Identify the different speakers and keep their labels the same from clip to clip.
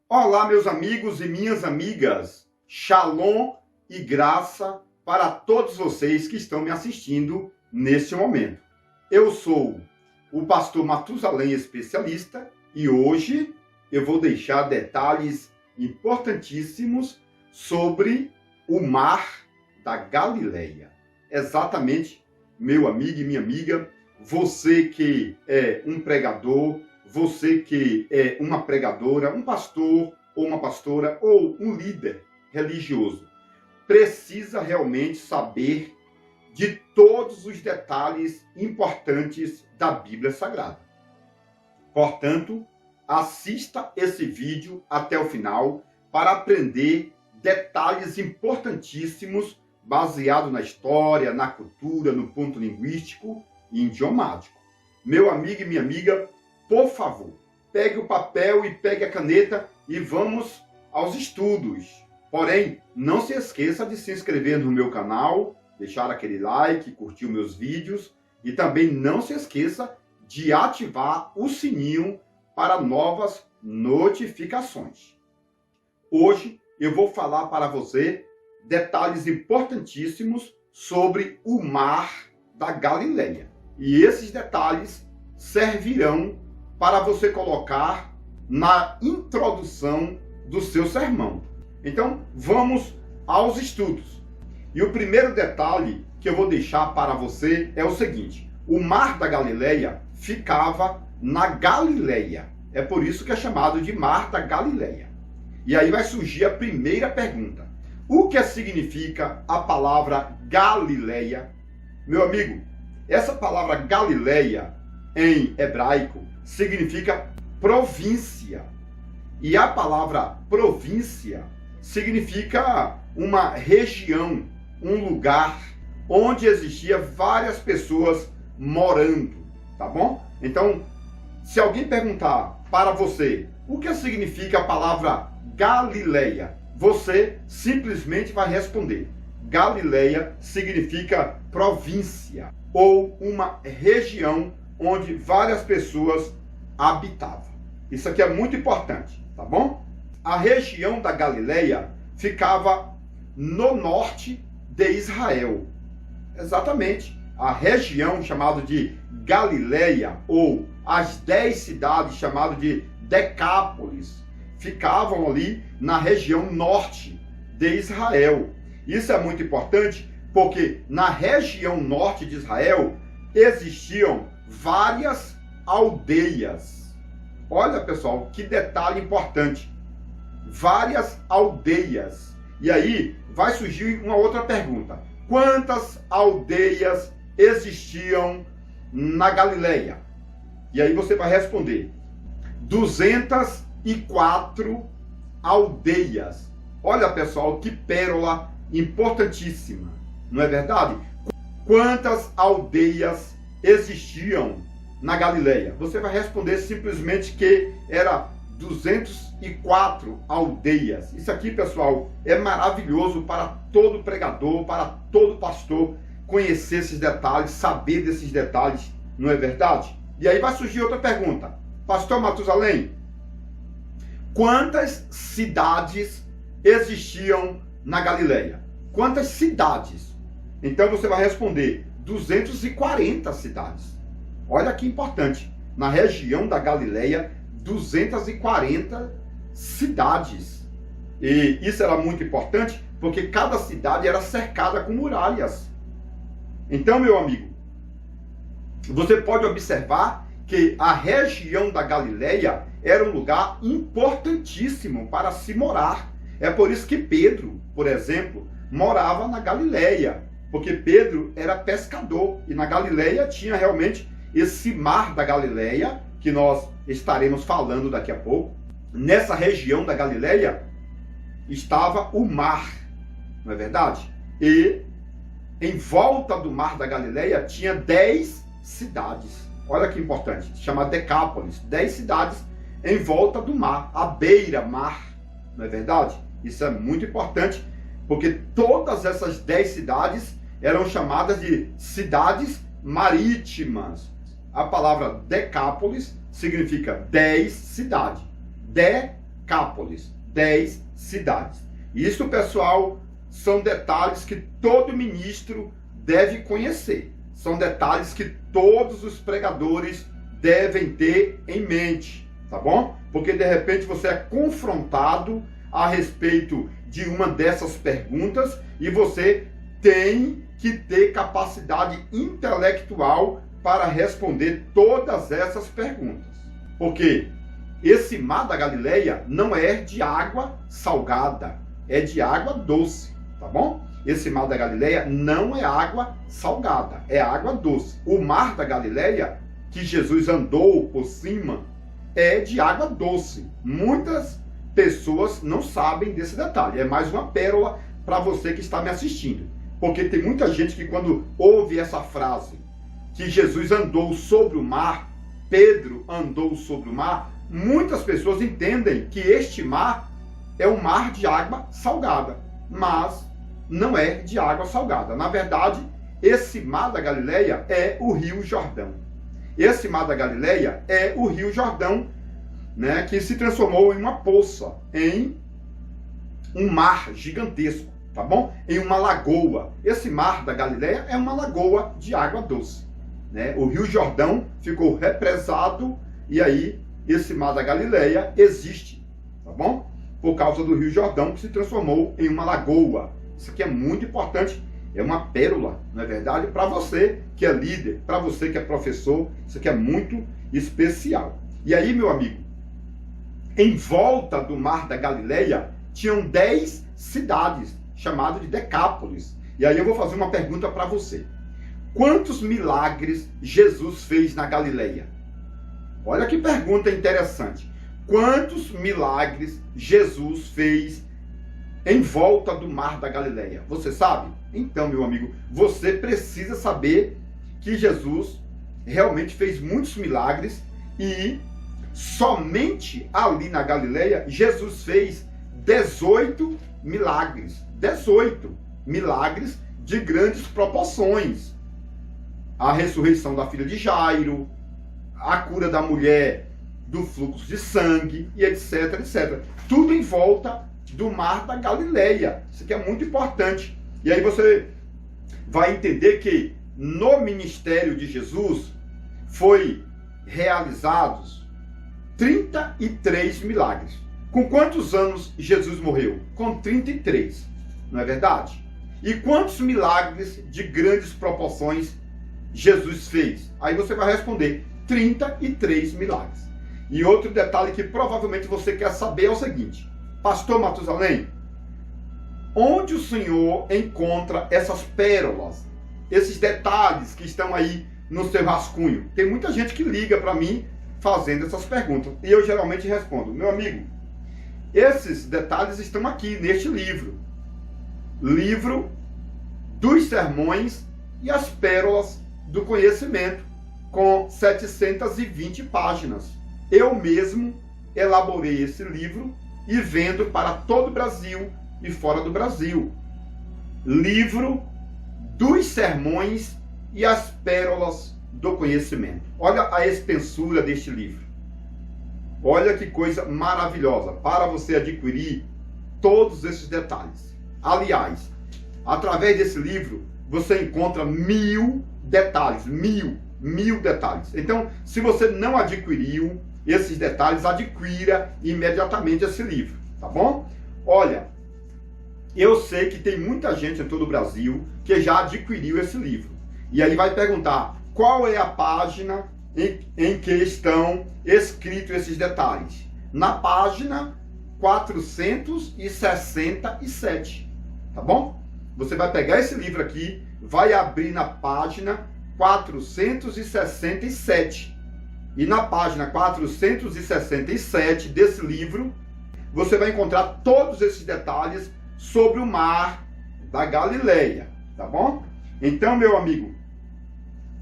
Speaker 1: Olá, meus amigos e minhas amigas. Shalom e graça para todos vocês que estão me assistindo neste momento. Eu sou o pastor Matusalém Especialista e hoje eu vou deixar detalhes importantíssimos sobre o mar da Galileia. Exatamente, meu amigo e minha amiga, você que é um pregador, você que é uma pregadora, um pastor ou uma pastora ou um líder religioso, precisa realmente saber de todos os detalhes importantes da Bíblia Sagrada. Portanto, assista esse vídeo até o final para aprender detalhes importantíssimos baseados na história, na cultura, no ponto linguístico e idiomático. Meu amigo e minha amiga, por favor, pegue o papel e pegue a caneta e vamos aos estudos. Porém, não se esqueça de se inscrever no meu canal, deixar aquele like, curtir os meus vídeos e também não se esqueça de ativar o sininho para novas notificações. Hoje eu vou falar para você detalhes importantíssimos sobre o mar da Galileia. E esses detalhes servirão para você colocar na introdução do seu sermão. Então, vamos aos estudos. E o primeiro detalhe que eu vou deixar para você é o seguinte: o Mar da Galileia ficava na Galileia. É por isso que é chamado de Mar da Galileia. E aí vai surgir a primeira pergunta: o que significa a palavra Galileia? Meu amigo, essa palavra Galileia em hebraico significa província. E a palavra província significa uma região, um lugar onde existia várias pessoas morando, tá bom? Então, se alguém perguntar para você o que significa a palavra Galileia, você simplesmente vai responder: Galileia significa província ou uma região onde várias pessoas habitavam. Isso aqui é muito importante, tá bom? A região da Galileia ficava no norte de Israel. Exatamente. A região chamada de Galileia, ou as 10 cidades chamadas de Decápolis, ficavam ali na região norte de Israel. Isso é muito importante porque na região norte de Israel existiam várias aldeias. Olha, pessoal, que detalhe importante. Várias aldeias. E aí vai surgir uma outra pergunta: quantas aldeias existiam na Galileia? E aí você vai responder: 204 aldeias. Olha, pessoal, que pérola importantíssima, não é verdade? Quantas aldeias existiam na Galileia? Você vai responder simplesmente que era 204 aldeias. Isso aqui, pessoal, é maravilhoso para todo pregador, para todo pastor conhecer esses detalhes, saber desses detalhes, não é verdade? E aí vai surgir outra pergunta: pastor Matusalém, quantas cidades existiam na Galileia? Quantas cidades? Então você vai responder 240 cidades. Olha que importante. Na região da Galileia, 240 cidades. E isso era muito importante porque cada cidade era cercada com muralhas. Então, meu amigo, você pode observar que a região da Galileia era um lugar importantíssimo para se morar. É por isso que Pedro, por exemplo, morava na Galileia, porque Pedro era pescador e na Galileia tinha realmente esse mar da Galileia, que nós estaremos falando daqui a pouco. Nessa região da Galileia estava o mar, não é verdade? E em volta do mar da Galileia tinha 10 cidades. Olha que importante, chama Decápolis, 10 cidades em volta do mar, à beira-mar, não é verdade? Isso é muito importante, porque todas essas 10 cidades eram chamadas de cidades marítimas. A palavra Decápolis significa 10 cidades. De Decápolis, 10 cidades. Isso, pessoal, são detalhes que todo ministro deve conhecer. São detalhes que todos os pregadores devem ter em mente, tá bom? Porque de repente você é confrontado a respeito de uma dessas perguntas e você tem que ter capacidade intelectual para responder todas essas perguntas. Porque esse mar da Galileia não é de água salgada, é de água doce, tá bom? Esse mar da Galileia não é água salgada, é água doce. O mar da Galileia, que Jesus andou por cima, é de água doce. Muitas pessoas não sabem desse detalhe. É mais uma pérola para você que está me assistindo. Porque tem muita gente que quando ouve essa frase, que Jesus andou sobre o mar, Pedro andou sobre o mar, muitas pessoas entendem que este mar é um mar de água salgada. Mas não é de água salgada. Na verdade, esse mar da Galileia é o Rio Jordão. Esse mar da Galileia é o Rio Jordão, né, que se transformou em uma poça, em um mar gigantesco, tá bom? Em uma lagoa. Esse mar da Galileia é uma lagoa de água doce, né? O Rio Jordão ficou represado e aí esse mar da Galileia existe, tá bom? Por causa do Rio Jordão que se transformou em uma lagoa. Isso aqui é muito importante, é uma pérola, não é verdade? Para você que é líder, para você que é professor, isso aqui é muito especial. E aí, meu amigo, em volta do mar da Galileia, tinham 10 cidades, chamadas de Decápolis. E aí eu vou fazer uma pergunta para você. Quantos milagres Jesus fez na Galileia? Olha que pergunta interessante. Quantos milagres Jesus fez em volta do mar da Galileia? Você sabe? Então, meu amigo, você precisa saber que Jesus realmente fez muitos milagres e somente ali na Galileia, Jesus fez 18 milagres. 18 milagres de grandes proporções. A ressurreição da filha de Jairo, a cura da mulher do fluxo de sangue, e etc, etc. Tudo em volta do mar da Galileia. Isso aqui é muito importante. E aí você vai entender que no ministério de Jesus foi realizados 33 milagres. Com quantos anos Jesus morreu? Com 33, não é verdade? E quantos milagres de grandes proporções Jesus fez? Aí você vai responder, 33 milagres. E outro detalhe que provavelmente você quer saber é o seguinte, Pastor Matusalém, onde o Senhor encontra essas pérolas, esses detalhes que estão aí no seu rascunho? Tem muita gente que liga para mim fazendo essas perguntas. E eu geralmente respondo, meu amigo, esses detalhes estão aqui neste livro. Livro dos Sermões e as Pérolas do Conhecimento, com 720 páginas. Eu mesmo elaborei esse livro e vendo para todo o Brasil e fora do Brasil. Livro dos Sermões e as Pérolas do Conhecimento. Olha a espessura deste livro. Olha que coisa maravilhosa para você adquirir todos esses detalhes. Aliás, através desse livro você encontra 1000 detalhes, mil detalhes. Então, se você não adquiriu esses detalhes, adquira imediatamente esse livro, tá bom? Olha, eu sei que tem muita gente em todo o Brasil que já adquiriu esse livro. E aí vai perguntar, qual é a página em que estão escritos esses detalhes? Na página 467, tá bom? Você vai pegar esse livro aqui, vai abrir na página 467. E na página 467 desse livro, você vai encontrar todos esses detalhes sobre o mar da Galileia, tá bom? Então, meu amigo,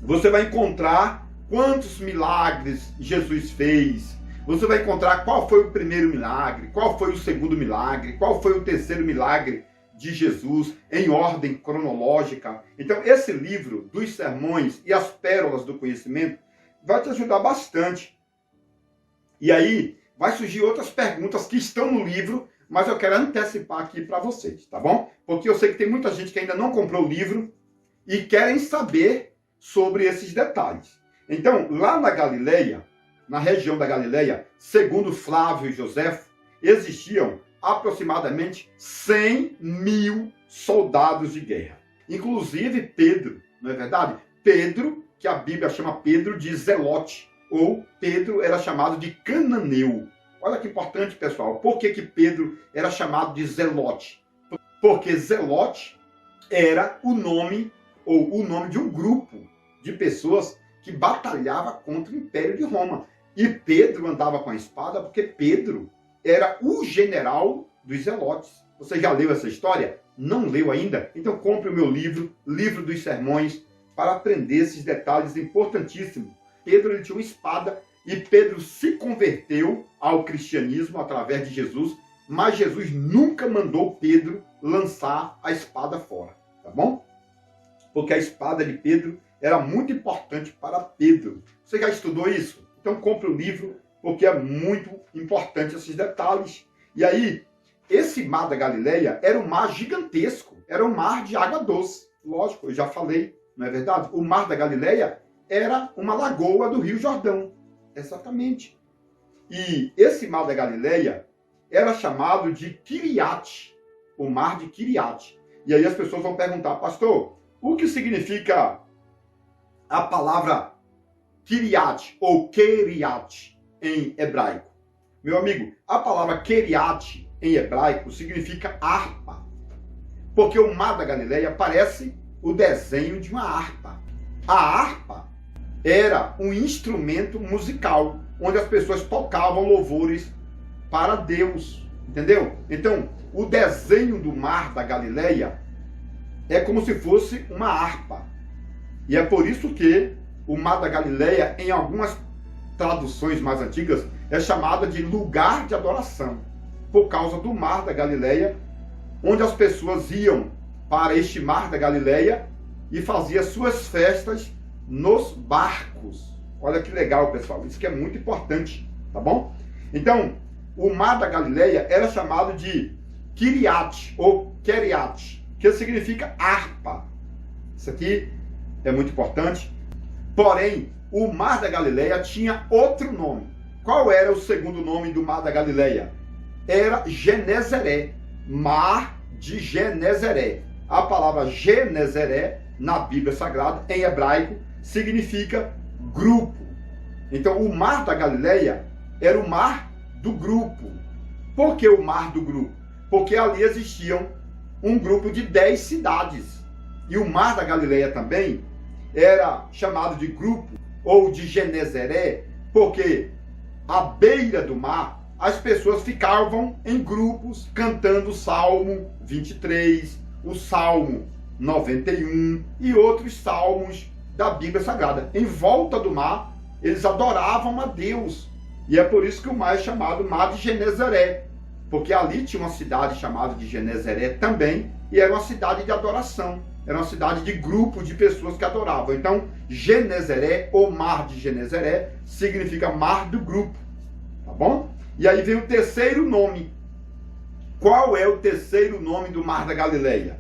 Speaker 1: você vai encontrar quantos milagres Jesus fez. Você vai encontrar qual foi o primeiro milagre, qual foi o segundo milagre, qual foi o terceiro milagre de Jesus, em ordem cronológica. Então, esse livro dos Sermões e as Pérolas do Conhecimento vai te ajudar bastante. E aí, vai surgir outras perguntas que estão no livro, mas eu quero antecipar aqui para vocês, tá bom? Porque eu sei que tem muita gente que ainda não comprou o livro e querem saber sobre esses detalhes. Então, lá na Galileia, na região da Galileia, segundo Flávio e Joséfo, existiam aproximadamente 100 mil soldados de guerra. Inclusive Pedro, não é verdade? Pedro, que a Bíblia chama Pedro de Zelote, ou Pedro era chamado de Cananeu. Olha que importante, pessoal. Por que Pedro era chamado de Zelote? Porque Zelote era o nome, ou o nome de um grupo de pessoas que batalhava contra o Império de Roma. E Pedro andava com a espada porque Pedro era o general dos Zelotes. Você já leu essa história? Não leu ainda? Então compre o meu livro, Livro dos Sermões, para aprender esses detalhes importantíssimos. Pedro ele tinha uma espada e Pedro se converteu ao cristianismo através de Jesus, mas Jesus nunca mandou Pedro lançar a espada fora, tá bom? Porque a espada de Pedro era muito importante para Pedro. Você já estudou isso? Então compre o livro, porque é muito importante esses detalhes. E aí, esse mar da Galileia era um mar gigantesco, era um mar de água doce. Lógico, eu já falei, não é verdade? O mar da Galileia era uma lagoa do Rio Jordão. Exatamente. E esse mar da Galileia era chamado de Quiriate, o mar de Quiriate. E aí as pessoas vão perguntar, pastor, o que significa a palavra Quiriate ou Keriate em hebraico? Meu amigo, a palavra Keriate em hebraico significa harpa. Porque o mar da Galileia parece o desenho de uma harpa. A harpa era um instrumento musical, onde as pessoas tocavam louvores para Deus, entendeu? Então, o desenho do mar da Galileia é como se fosse uma harpa. E é por isso que o mar da Galileia, em algumas traduções mais antigas, é chamada de lugar de adoração, por causa do mar da Galileia, onde as pessoas iam para este mar da Galileia e faziam suas festas nos barcos. Olha que legal, pessoal. Isso que é muito importante, tá bom? Então, o mar da Galileia era chamado de Quiriate ou Keriate, que significa harpa. Isso aqui é muito importante. Porém, o mar da Galileia tinha outro nome. Qual era o segundo nome do mar da Galileia? Era Genezaré, mar de Genezaré. A palavra Genezaré, na Bíblia Sagrada, em hebraico, significa grupo. Então, o mar da Galileia era o mar do grupo. Por que o mar do grupo? Porque ali existiam um grupo de 10 cidades. E o mar da Galileia também era chamado de grupo ou de Genezaré, porque à beira do mar as pessoas ficavam em grupos cantando o Salmo 23, o Salmo 91 e outros salmos da Bíblia Sagrada. Em volta do mar, eles adoravam a Deus. E é por isso que o mar é chamado Mar de Genezaré, porque ali tinha uma cidade chamada de Genezaré também, e era uma cidade de adoração. Era uma cidade de grupo de pessoas que adoravam. Então, Genezaré, ou Mar de Genezaré, significa mar do grupo. Tá bom? E aí vem o terceiro nome. Qual é o terceiro nome do Mar da Galileia?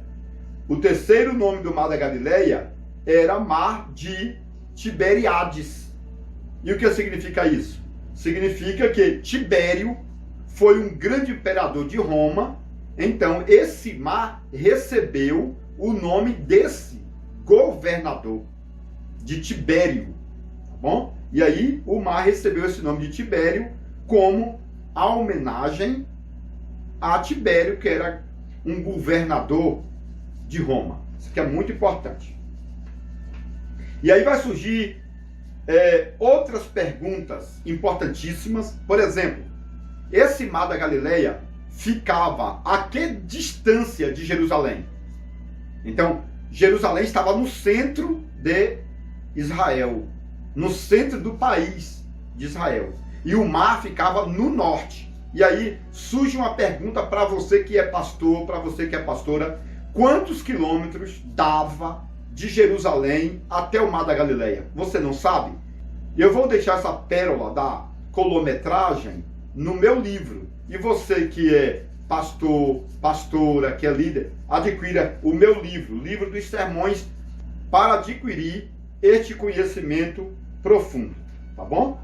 Speaker 1: O terceiro nome do Mar da Galileia era Mar de Tiberíades. E o que significa isso? Significa que Tibério foi um grande imperador de Roma. Então, esse mar recebeu o nome desse governador, de Tibério, tá bom? E aí o mar recebeu esse nome de Tibério como a homenagem a Tibério, que era um governador de Roma. Isso aqui é muito importante. E aí vai surgir outras perguntas importantíssimas. Por exemplo, esse mar da Galileia ficava a que distância de Jerusalém? Então, Jerusalém estava no centro de Israel, no centro do país de Israel. E o mar ficava no norte. E aí surge uma pergunta para você que é pastor, para você que é pastora: quantos quilômetros dava de Jerusalém até o mar da Galileia? Você não sabe? Eu vou deixar essa pérola da quilometragem no meu livro. E você que é pastor, pastora, que é líder, adquira o meu livro, o livro dos sermões, para adquirir este conhecimento profundo, tá bom?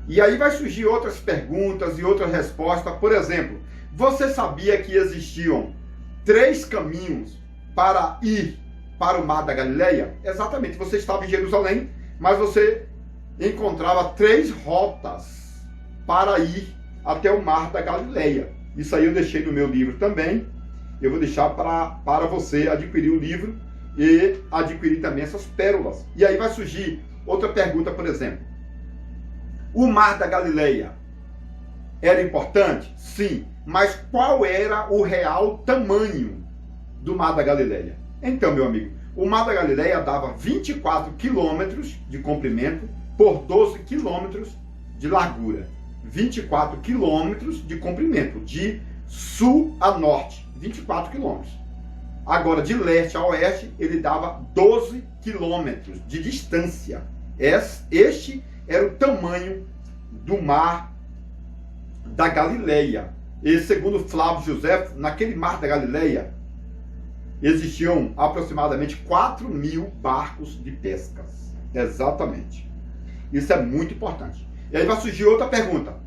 Speaker 1: E aí vai surgir outras perguntas e outras respostas. Por exemplo, você sabia que existiam 3 caminhos para ir para o Mar da Galileia? Exatamente, você estava em Jerusalém, mas você encontrava 3 rotas para ir até o Mar da Galileia. Isso aí eu deixei no meu livro também. Eu vou deixar para você adquirir o livro e adquirir também essas pérolas. E aí vai surgir outra pergunta, por exemplo. O Mar da Galileia era importante? Sim. Mas qual era o real tamanho do Mar da Galileia? Então, meu amigo, o Mar da Galileia dava 24 quilômetros de comprimento por 12 quilômetros de largura. 24 quilômetros de comprimento, de sul a norte, 24 quilômetros. Agora, de leste a oeste, ele dava 12 quilômetros de distância. Este era o tamanho do Mar da Galileia. E segundo Flávio José, naquele Mar da Galileia, existiam aproximadamente 4.000 barcos de pescas. Exatamente. Isso é muito importante. E aí vai surgir outra pergunta.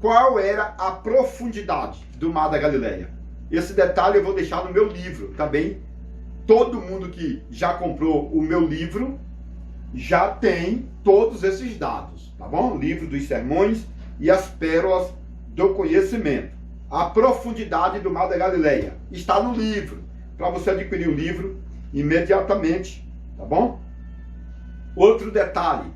Speaker 1: Qual era a profundidade do Mar da Galileia? Esse detalhe eu vou deixar no meu livro também. Todo mundo que já comprou o meu livro já tem todos esses dados, tá bom? Livro dos sermões e as pérolas do conhecimento. A profundidade do Mar da Galileia está no livro, para você adquirir o livro imediatamente, tá bom? Outro detalhe.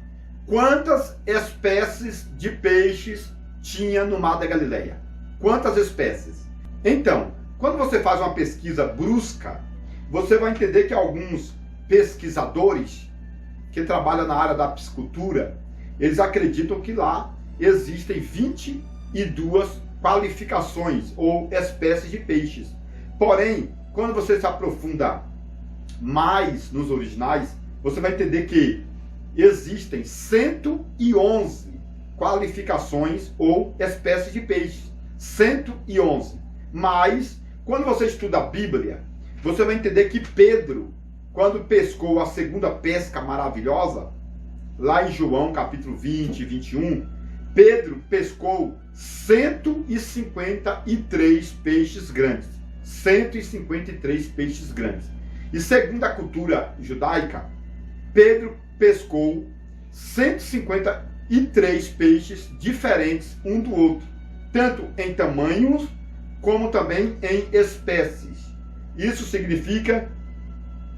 Speaker 1: Quantas espécies de peixes tinha no Mar da Galileia? Quantas espécies? Então, quando você faz uma pesquisa brusca, você vai entender que alguns pesquisadores que trabalham na área da piscicultura, eles acreditam que lá existem 22 qualificações ou espécies de peixes. Porém, quando você se aprofunda mais nos originais, você vai entender que existem 111 qualificações ou espécies de peixes. 111. Mas, quando você estuda a Bíblia, você vai entender que Pedro, quando pescou a segunda pesca maravilhosa, lá em João capítulo 20 e 21, Pedro pescou 153 peixes grandes. 153 peixes grandes. E segundo a cultura judaica, Pedro pescou 153 peixes diferentes um do outro, tanto em tamanhos como também em espécies. Isso significa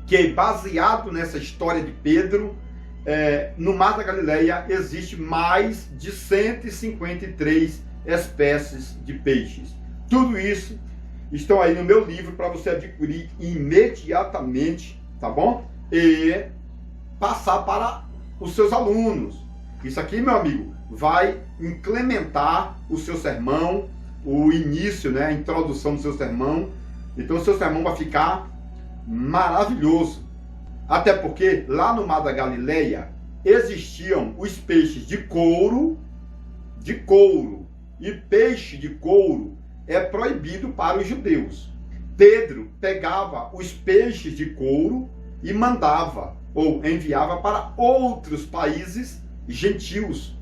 Speaker 1: que, baseado nessa história de Pedro, no Mar da Galileia existe mais de 153 espécies de peixes. Tudo isso estão aí no meu livro para você adquirir imediatamente, tá bom? E passar para os seus alunos. Isso aqui, meu amigo, vai incrementar o seu sermão, o início, né, a introdução do seu sermão. Então o seu sermão vai ficar maravilhoso. Até porque lá no Mar da Galileia existiam os peixes de couro, e peixe de couro é proibido para os judeus. Pedro pegava os peixes de couro e mandava ou enviava para outros países gentios,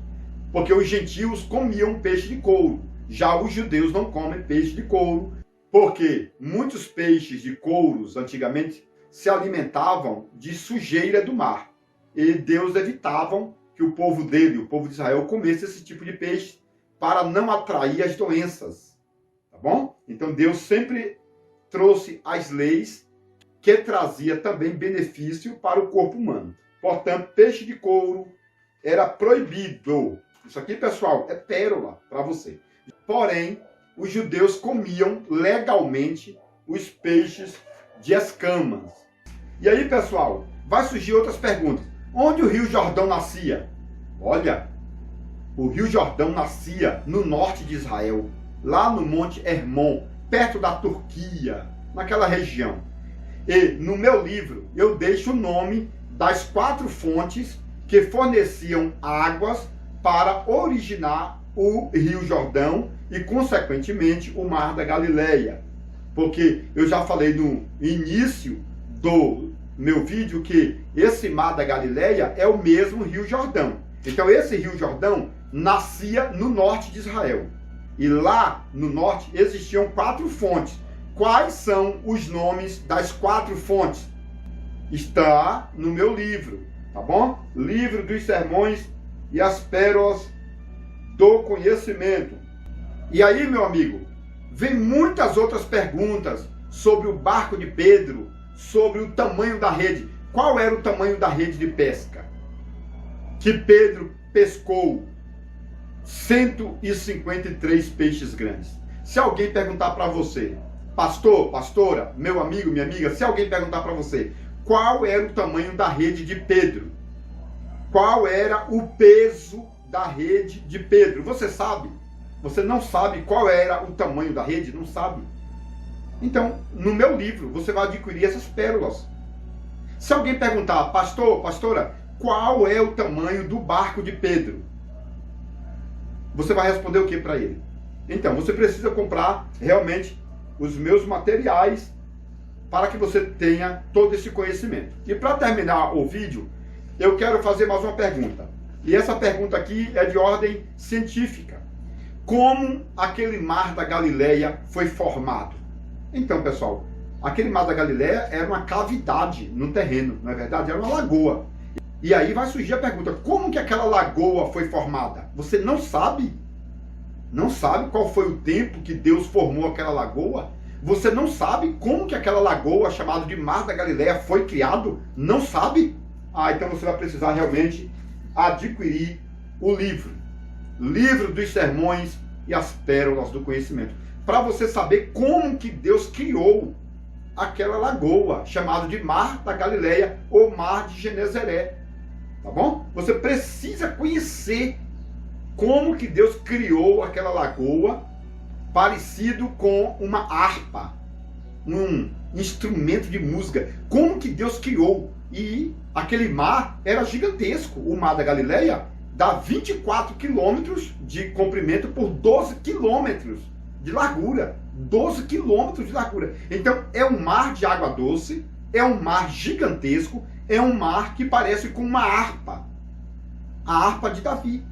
Speaker 1: porque os gentios comiam peixe de couro. Já os judeus não comem peixe de couro, porque muitos peixes de couros antigamente se alimentavam de sujeira do mar. E Deus evitava que o povo dele, o povo de Israel, comesse esse tipo de peixe para não atrair as doenças. Tá bom? Então Deus sempre trouxe as leis que trazia também benefício para o corpo humano. Portanto, peixe de couro era proibido. Isso aqui, pessoal, é pérola para você. Porém, os judeus comiam legalmente os peixes de escamas. E aí, pessoal, vai surgir outras perguntas. Onde o Rio Jordão nascia? Olha, o Rio Jordão nascia no norte de Israel, lá no Monte Hermon, perto da Turquia, naquela região. E no meu livro eu deixo o nome das 4 fontes que forneciam águas para originar o Rio Jordão e, consequentemente, o Mar da Galileia. Porque eu já falei no início do meu vídeo que esse Mar da Galileia é o mesmo Rio Jordão. Então, esse Rio Jordão nascia no norte de Israel. E lá no norte existiam 4 fontes. Quais são os nomes das 4 fontes? Está no meu livro, tá bom? Livro dos Sermões e as Pérolas do Conhecimento. E aí, meu amigo, vem muitas outras perguntas sobre o barco de Pedro, sobre o tamanho da rede. Qual era o tamanho da rede de pesca? Que Pedro pescou 153 peixes grandes. Se alguém perguntar para você, pastor, pastora, meu amigo, minha amiga, se alguém perguntar para você qual era o tamanho da rede de Pedro, qual era o peso da rede de Pedro, você sabe? Você não sabe qual era o tamanho da rede? Não sabe? Então, no meu livro, você vai adquirir essas pérolas. Se alguém perguntar, pastor, pastora, qual é o tamanho do barco de Pedro? Você vai responder o que para ele? Então, você precisa comprar realmente os meus materiais para que você tenha todo esse conhecimento. E para terminar o vídeo, eu quero fazer mais uma pergunta. E essa pergunta aqui é de ordem científica. Como aquele Mar da Galileia foi formado? Então, pessoal, aquele Mar da Galileia era uma cavidade no terreno, não é verdade? Era uma lagoa. E aí vai surgir a pergunta, como que aquela lagoa foi formada? Você não sabe? Não sabe qual foi o tempo que Deus formou aquela lagoa? Você não sabe como que aquela lagoa, chamada de Mar da Galileia, foi criado? Não sabe? Então você vai precisar realmente adquirir o livro. Livro dos Sermões e as Pérolas do Conhecimento. Para você saber como que Deus criou aquela lagoa, chamada de Mar da Galileia ou Mar de Genezaré. Tá bom? Você precisa conhecer como que Deus criou aquela lagoa, parecido com uma harpa, um instrumento de música. Como que Deus criou? E aquele mar era gigantesco. O Mar da Galileia dá 24 quilômetros de comprimento por 12 quilômetros de largura. 12 quilômetros de largura. Então, é um mar de água doce, é um mar gigantesco, é um mar que parece com uma harpa. A harpa de Davi.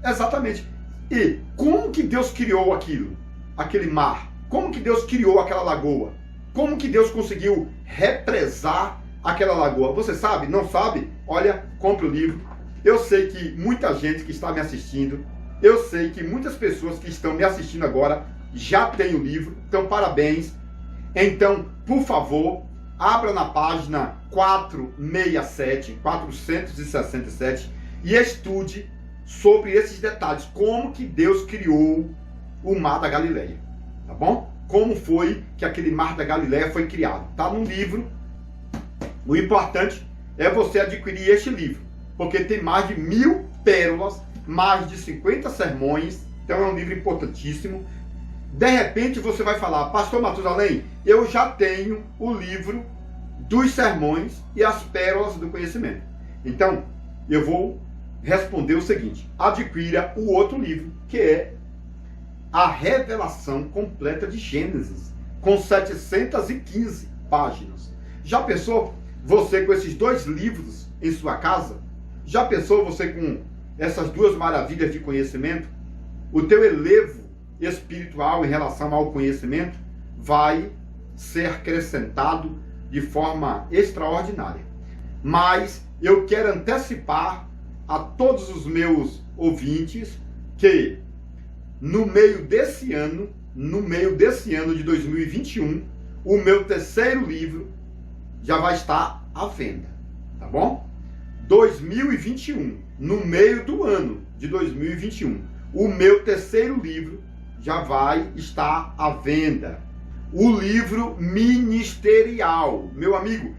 Speaker 1: Exatamente. E como que Deus criou aquilo? Aquele mar? Como que Deus criou aquela lagoa? Como que Deus conseguiu represar aquela lagoa? Você sabe? Não sabe? Olha, compre o livro. Eu sei que muita gente que está me assistindo, eu sei que muitas pessoas que estão me assistindo agora já têm o livro. Então, parabéns. Então, por favor, abra na página 467 e estude sobre esses detalhes. Como que Deus criou o Mar da Galileia, tá bom? Como foi que aquele Mar da Galileia foi criado? Tá no livro. O importante é você adquirir este livro, porque tem mais de 1000 pérolas, mais de 50 sermões, então é um livro importantíssimo. De repente você vai falar, pastor Matusalém, eu já tenho o livro dos sermões e as pérolas do conhecimento. Então, eu vou responder o seguinte, adquira o outro livro, que é A Revelação Completa de Gênesis, com 715 páginas. Já pensou você com esses 2 livros em sua casa? Já pensou você com essas 2 maravilhas de conhecimento? O teu elevo espiritual em relação ao conhecimento vai ser acrescentado de forma extraordinária. Mas eu quero antecipar a todos os meus ouvintes que no meio desse ano de 2021, o meu terceiro livro já vai estar à venda, tá bom? 2021, no meio do ano de 2021, o meu terceiro livro já vai estar à venda. O livro ministerial, meu amigo,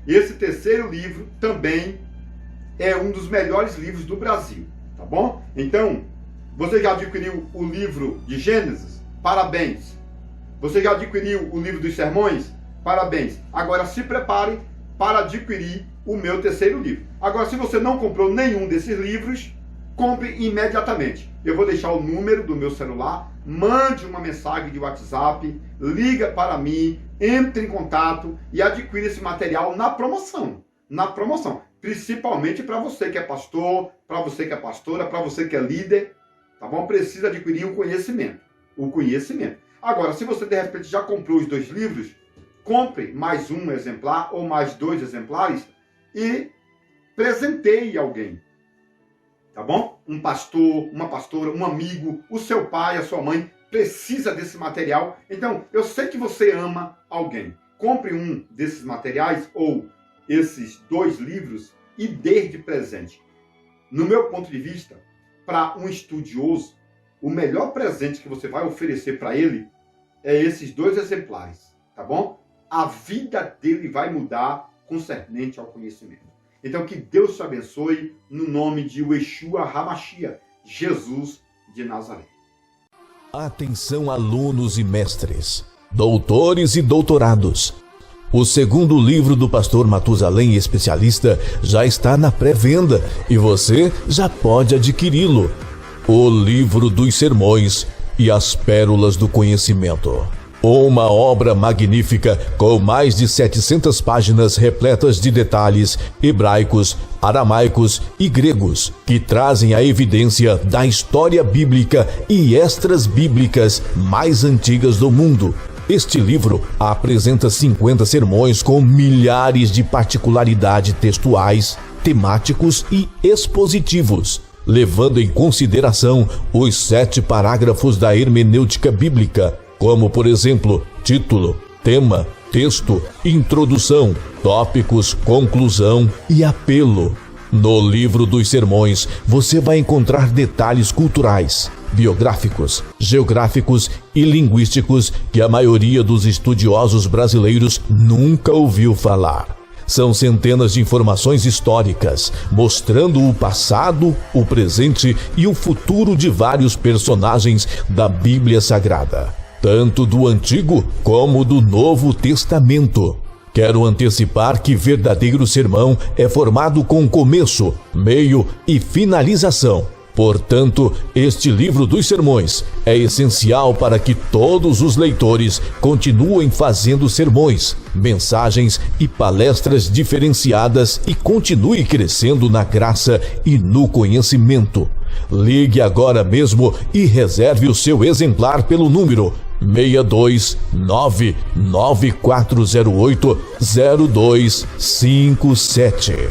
Speaker 1: esse terceiro livro também é um dos melhores livros do Brasil, tá bom? Então, você já adquiriu o livro de Gênesis? Parabéns! Você já adquiriu o livro dos sermões? Parabéns! Agora se prepare para adquirir o meu terceiro livro. Agora, se você não comprou nenhum desses livros, compre imediatamente. Eu vou deixar o número do meu celular, mande uma mensagem de WhatsApp, liga para mim, entre em contato e adquira esse material na promoção. Na promoção. Principalmente para você que é pastor, para você que é pastora, para você que é líder, tá bom? Precisa adquirir o conhecimento. O conhecimento. Agora, se você de repente já comprou os 2 livros, compre mais um exemplar ou mais 2 exemplares e presenteie alguém. Tá bom? Um pastor, uma pastora, um amigo, o seu pai, a sua mãe precisa desse material. Então, eu sei que você ama alguém. Compre um desses materiais ou esses 2 livros e dê de presente. No meu ponto de vista, para um estudioso, o melhor presente que você vai oferecer para ele é esses 2 exemplares, tá bom? A vida dele vai mudar concernente ao conhecimento. Então, que Deus te abençoe no nome de Yeshua HaMashiach, Jesus de Nazaré.
Speaker 2: Atenção, alunos e mestres, doutores e doutorados. O segundo livro do pastor Matusalém Especialista já está na pré-venda e você já pode adquiri-lo. O Livro dos Sermões e as Pérolas do Conhecimento. Uma obra magnífica com mais de 700 páginas repletas de detalhes hebraicos, aramaicos e gregos que trazem a evidência da história bíblica e extras bíblicas mais antigas do mundo. Este livro apresenta 50 sermões com milhares de particularidades textuais, temáticos e expositivos, levando em consideração os 7 parágrafos da hermenêutica bíblica, como, por exemplo, título, tema, texto, introdução, tópicos, conclusão e apelo. No Livro dos Sermões, você vai encontrar detalhes culturais, biográficos, geográficos e linguísticos que a maioria dos estudiosos brasileiros nunca ouviu falar. São centenas de informações históricas, mostrando o passado, o presente e o futuro de vários personagens da Bíblia Sagrada, tanto do Antigo como do Novo Testamento. Quero antecipar que verdadeiro sermão é formado com começo, meio e finalização. Portanto, este livro dos sermões é essencial para que todos os leitores continuem fazendo sermões, mensagens e palestras diferenciadas e continue crescendo na graça e no conhecimento. Ligue agora mesmo e reserve o seu exemplar pelo número 62994080257.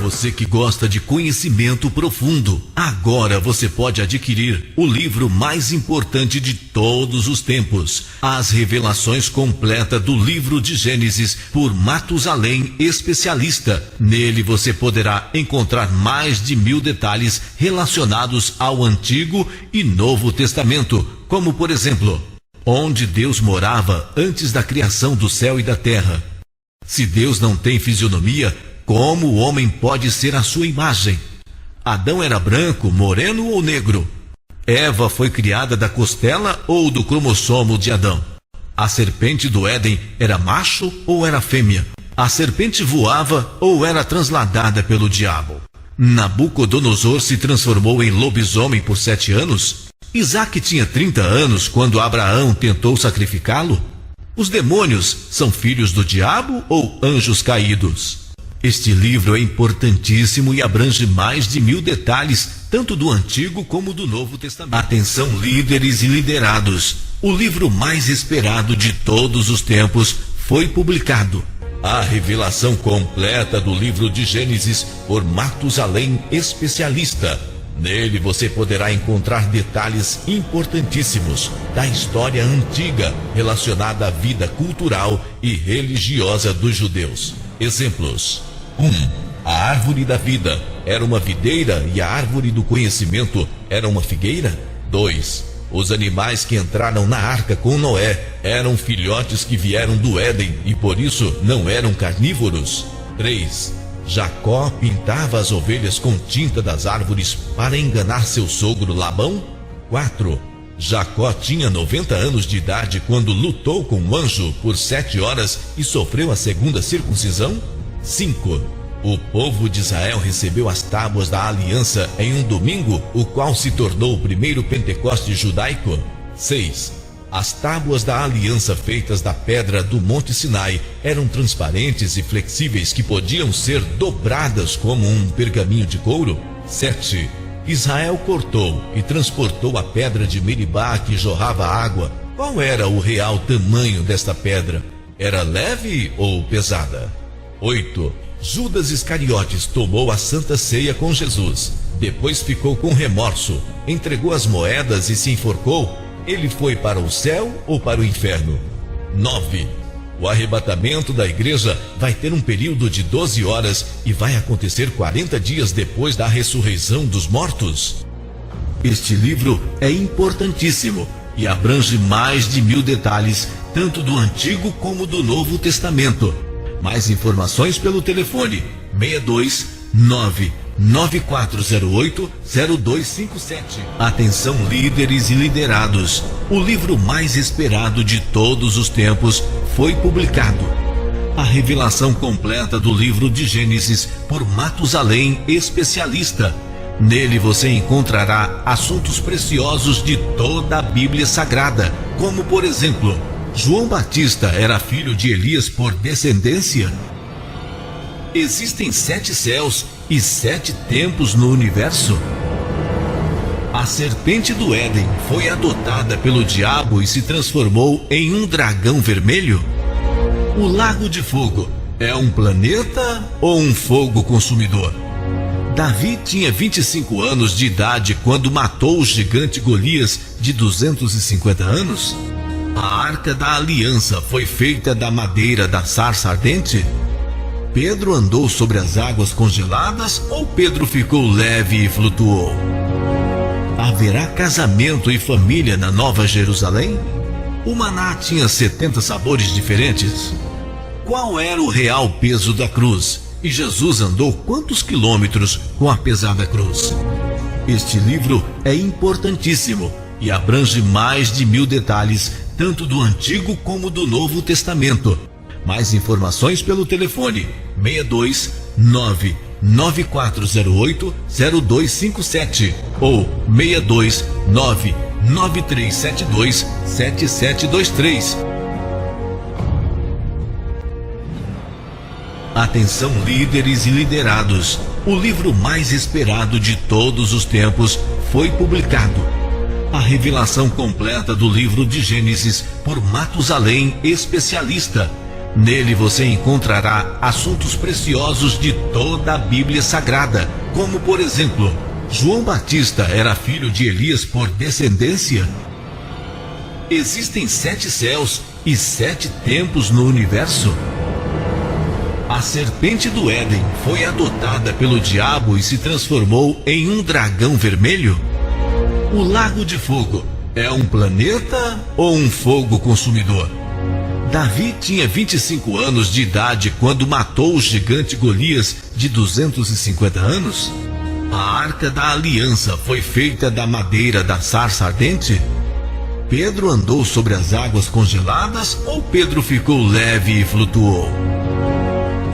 Speaker 3: Você que gosta de conhecimento profundo, agora você pode adquirir o livro mais importante de todos os tempos, As Revelações Completas do Livro de Gênesis, por Matusalém Especialista. Nele você poderá encontrar mais de 1000 detalhes relacionados ao Antigo e Novo Testamento, como por exemplo, onde Deus morava antes da criação do céu e da terra. Se Deus não tem fisionomia, como o homem pode ser a sua imagem? Adão era branco, moreno ou negro? Eva foi criada da costela ou do cromossomo de Adão? A serpente do Éden era macho ou era fêmea? A serpente voava ou era transladada pelo diabo? Nabucodonosor se transformou em lobisomem por 7 anos? Isaac tinha 30 anos quando Abraão tentou sacrificá-lo? Os demônios são filhos do diabo ou anjos caídos? Este livro é importantíssimo e abrange mais de 1000 detalhes, tanto do Antigo como do Novo Testamento. Atenção, líderes e liderados! O livro mais esperado de todos os tempos foi publicado. A revelação completa do livro de Gênesis por Matusalém Especialista. Nele você poderá encontrar detalhes importantíssimos da história antiga relacionada à vida cultural e religiosa dos judeus. Exemplos: 1. A árvore da vida era uma videira e a árvore do conhecimento era uma figueira? 2. Os animais que entraram na arca com Noé eram filhotes que vieram do Éden e por isso não eram carnívoros? 3. Jacó pintava as ovelhas com tinta das árvores para enganar seu sogro Labão? 4. Jacó tinha 90 anos de idade quando lutou com o anjo por 7 horas e sofreu a segunda circuncisão? 5. O povo de Israel recebeu as tábuas da aliança em um domingo, o qual se tornou o primeiro Pentecoste judaico? 6. As tábuas da aliança feitas da pedra do Monte Sinai eram transparentes e flexíveis que podiam ser dobradas como um pergaminho de couro? 7. Israel cortou e transportou a pedra de Meribá que jorrava água. Qual era o real tamanho desta pedra? Era leve ou pesada? 8. Judas Iscariotes tomou a Santa Ceia com Jesus. Depois ficou com remorso, entregou as moedas e se enforcou. Ele foi para o céu ou para o inferno? 9. O arrebatamento da igreja vai ter um período de 12 horas e vai acontecer 40 dias depois da ressurreição dos mortos? Este livro é importantíssimo e abrange mais de 1000 detalhes, tanto do Antigo como do Novo Testamento. Mais informações pelo telefone 629-9408-0257. Atenção, líderes e liderados. O livro mais esperado de todos os tempos foi publicado. A revelação completa do livro de Gênesis por Matusalém, especialista. Nele você encontrará assuntos preciosos de toda a Bíblia Sagrada, como por exemplo, João Batista era filho de Elias por descendência? Existem 7 céus e 7 tempos no universo? A serpente do Éden foi adotada pelo diabo e se transformou em um dragão vermelho? O Lago de Fogo é um planeta ou um fogo consumidor? Davi tinha 25 anos de idade quando matou o gigante Golias de 250 anos? A Arca da Aliança foi feita da madeira da sarça ardente? Pedro andou sobre as águas congeladas ou Pedro ficou leve e flutuou? Haverá casamento e família na Nova Jerusalém? O maná tinha 70 sabores diferentes? Qual era o real peso da cruz? E Jesus andou quantos quilômetros com a pesada cruz? Este livro é importantíssimo e abrange mais de 1000 detalhes, tanto do Antigo como do Novo Testamento. Mais informações pelo telefone 629-9408-0257 ou 629-9372-7723. Atenção, líderes e liderados. O livro mais esperado de todos os tempos foi publicado. A revelação completa do livro de Gênesis por Matusalém, especialista. Nele você encontrará assuntos preciosos de toda a Bíblia Sagrada, como por exemplo, João Batista era filho de Elias por descendência? Existem 7 céus e 7 tempos no universo? A serpente do Éden foi adotada pelo diabo e se transformou em um dragão vermelho? O Lago de Fogo é um planeta ou um fogo consumidor? Davi tinha 25 anos de idade quando matou o gigante Golias de 250 anos? A Arca da Aliança foi feita da madeira da sarça ardente? Pedro andou sobre as águas congeladas ou Pedro ficou leve e flutuou?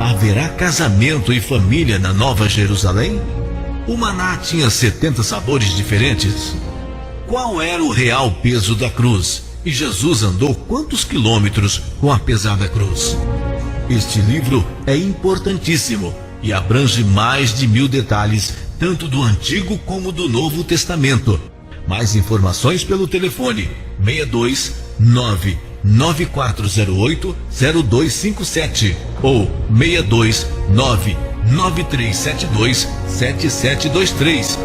Speaker 3: Haverá casamento e família na Nova Jerusalém? O maná tinha 70 sabores diferentes? Qual era o real peso da cruz? E Jesus andou quantos quilômetros com a pesada cruz? Este livro é importantíssimo e abrange mais de 1000 detalhes, tanto do Antigo como do Novo Testamento. Mais informações pelo telefone 629-9408-0257 ou 629-9372-7723.